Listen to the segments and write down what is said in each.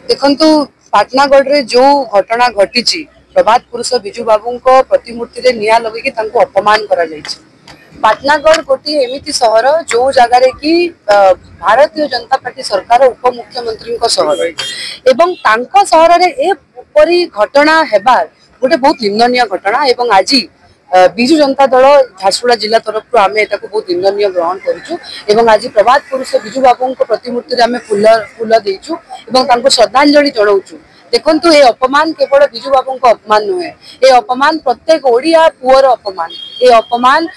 देखु पाटनागढ़ रे जो घटना घटी प्रभात पुरुष बिजू बाबू प्रतिमूर्ति रे निया लगे अपमान करा पाटनागढ़ गोटे एमती सहर जो जगार कि भारतीय जनता पार्टी सरकार उप मुख्यमंत्री सहर एवं सहर में एपरी घटना हेबार गोटे बहुत निंदनीय घटना एवं आज विजु जनता दल झारसुगुड़ा जिला तरफ आम बहुत निंदनीय ग्रहण करूँ आज प्रभात पुरुष बिजू बाबू प्रतिमूर्ति आम फूल फूल देचु श्रद्धांजलि जनाऊँ। देखु ये अपमान केवल बिजू बाबू अपमान नुहे ये अपमान प्रत्येक ओडिया पुअर अपमान ये अपमान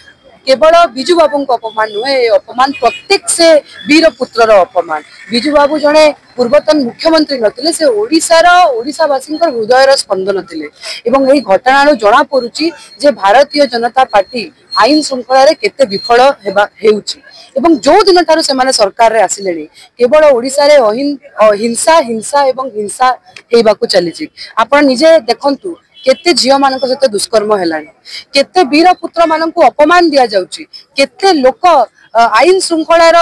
केवल बिजू बाबू अपमान नुहे ये अपमान प्रत्येक से वीर पुत्र अपमान। बिजू बाबू जड़े पूर्वतन मुख्यमंत्री नथिले से ओडिशावासी हृदयर स्पंदन थिले एवं यही घटना जना पड़ुची जे भारतीय जनता पार्टी आईन श्रृंखला केते विफल हेउची एवं जो दिन ठारू से सरकार रे आसिले केवल ओडिशा रे हिंसा हिंसा एवं हिंसा हेबाकू चली आपण निजे देखंतु केते झियो मानक सहित दुष्कर्म हेलानी केते वीर पुत्र मानक अपमान दिया जाउची केते लोक आईन श्रृंखलार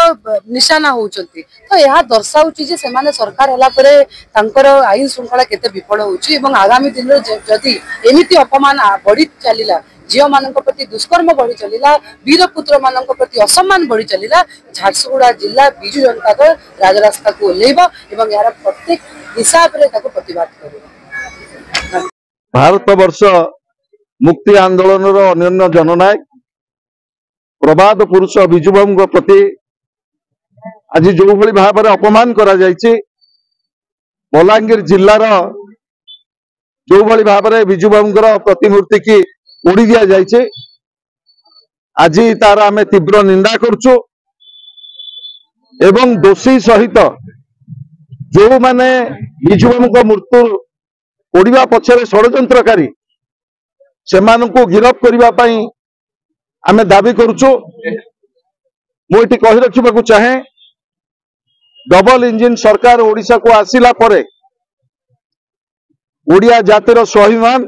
निशाना होउचंती तो यह दर्शाउची जे सेमाने सरकार हला परे तांकर आईन श्रृंखला केते विफल होउची एवं आगामी दिन रे जदी एमिति अपमान बढ़ी चलीला झियो मानक प्रति दुष्कर्म बढ़ी चलीला वीर पुत्र मानक प्रति असम्मान बढ़ी चलीला झारसुगुड़ा जिला बिजू जनता दल राजरास्ता को ओल्लेइबो एवं यार प्रत्येक हिसाब रे ताको प्रतिवाद करिबो। भारत वर्ष मुक्ति आंदोलन अन्य जननायक प्रभात पुरुष बिजू बाबू प्रति आज जो भाई भाव में अपमान करा जायछि बलांगीर जिलार जो भाई भाव में बिजू बाबू प्रतिमूर्ति की उड़ी दिया जायछि आज तार आमे तीव्र निंदा करछु एवं दोषी सहित जो माने बिजू बाबू मृत्यु ओडिबा पछरे षड्यंत्रकारी सेमानंकु गिरफ करिबा पई आमे दाबी करूछु। मुझे कही रखा चाहे डबल इंजिन सरकार ओडिशा को आसिला परे ओडिया जातिर स्वाभिमान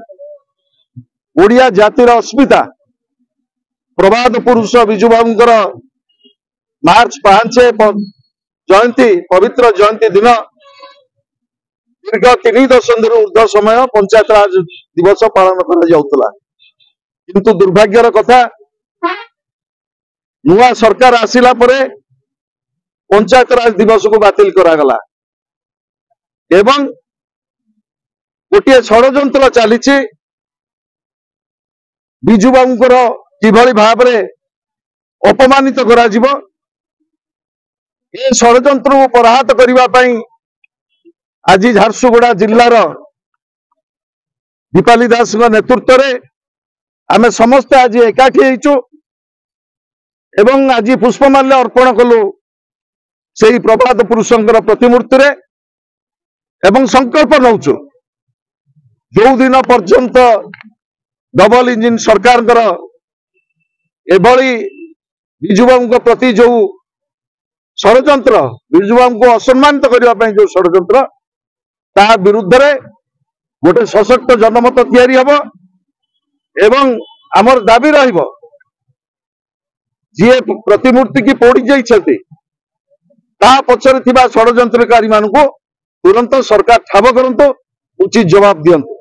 ओडिया जातिर अस्मिता प्रभात पुरुष बिजू बाबूंकर मार्च 5 जयंती पवित्र जयंती दिन दीर्घ 3 दशंधि ऊर्ध्व समय पंचायत राज दिवस पालन करा किंतु दुर्भाग्यर कथा नुआ सरकार आसिला परे पंचायत राज दिवस को बातिल करागला एवं गोटे षड्यंत्र चली बिजू बाबूंकर किभली भाव में अपमानित करा जिवो ए षड्यंत्र को पराहत करने आज झारसुगुड़ा जिलार दीपाली दास नेतृत्व में आमे समस्त आज एकाठी होइछु एवं आज पुष्पमाल्य अर्पण कलु से प्रभात पुरुषंकर प्रतिमूर्ति रे एवं संकल्प नौचु जो दिन पर्यंत डबल इंजिन सरकार एभली बिजू बाबू प्रति जो षड्यंत्र बिजू बाबू को असम्मानित करने जो षड्यंत्र ता विरुद्ध रे गोटे सशक्त जनमत तैयारी हबो एवं आमर दाबी रहिबो जी प्रतिमूर्ति की पोड़ी जाइछथि ता पछरे थिबा षड्यंत्रकारी मानकु तुरंत सरकार ठाब करंतु उचित जवाब दियंतु।